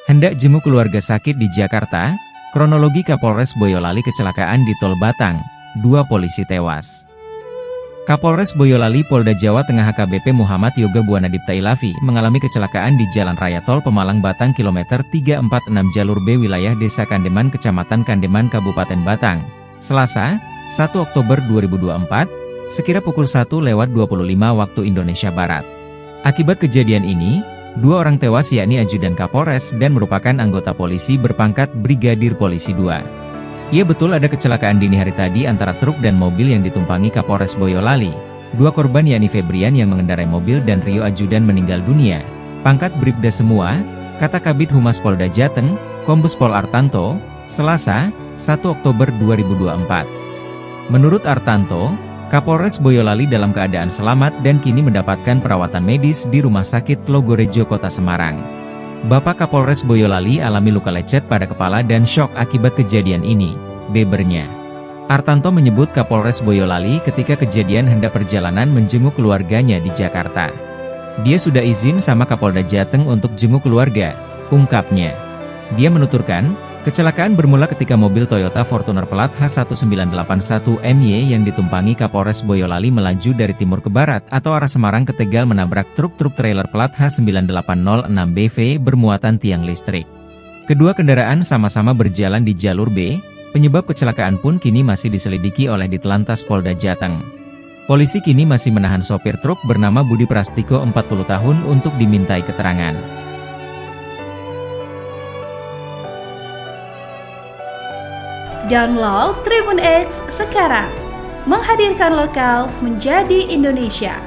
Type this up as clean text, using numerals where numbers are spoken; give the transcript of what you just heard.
Hendak jenguk keluarga sakit di Jakarta, kronologi Kapolres Boyolali kecelakaan di Tol Batang, 2 polisi tewas. Kapolres Boyolali Polda Jawa Tengah HKBP Muhammad Yoga Buanadipta Ilavi mengalami kecelakaan di Jalan Raya Tol Pemalang Batang kilometer 346 jalur B wilayah Desa Kandeman Kecamatan Kandeman Kabupaten Batang, Selasa, 1 Oktober 2024, sekira pukul 1:25 waktu Indonesia Barat. Akibat kejadian ini, 2 orang tewas yakni ajudan Kapolres dan merupakan anggota polisi berpangkat Brigadir Polisi 2. Ia betul ada kecelakaan dini hari tadi antara truk dan mobil yang ditumpangi Kapolres Boyolali. 2 korban yakni Febrian yang mengendarai mobil dan Rio ajudan meninggal dunia. Pangkat Bribda semua, kata Kabid Humas Polda Jateng, Kombes Pol Artanto, Selasa, 1 Oktober 2024. Menurut Artanto, Kapolres Boyolali dalam keadaan selamat dan kini mendapatkan perawatan medis di Rumah Sakit Logorejo Kota Semarang. Bapak Kapolres Boyolali alami luka lecet pada kepala dan syok akibat kejadian ini, bebernya. Artanto menyebut Kapolres Boyolali ketika kejadian hendak perjalanan menjenguk keluarganya di Jakarta. Dia sudah izin sama Kapolda Jateng untuk jenguk keluarga, ungkapnya. Dia menuturkan, kecelakaan bermula ketika mobil Toyota Fortuner plat H1981MY yang ditumpangi Kapolres Boyolali melaju dari timur ke barat atau arah Semarang ke Tegal menabrak truk trailer plat H9806BV bermuatan tiang listrik. Kedua kendaraan sama-sama berjalan di jalur B, penyebab kecelakaan pun kini masih diselidiki oleh Ditlantas Polda Jateng. Polisi kini masih menahan sopir truk bernama Budi Prastiko 40 tahun untuk dimintai keterangan. Download Tribun X sekarang, menghadirkan lokal menjadi Indonesia.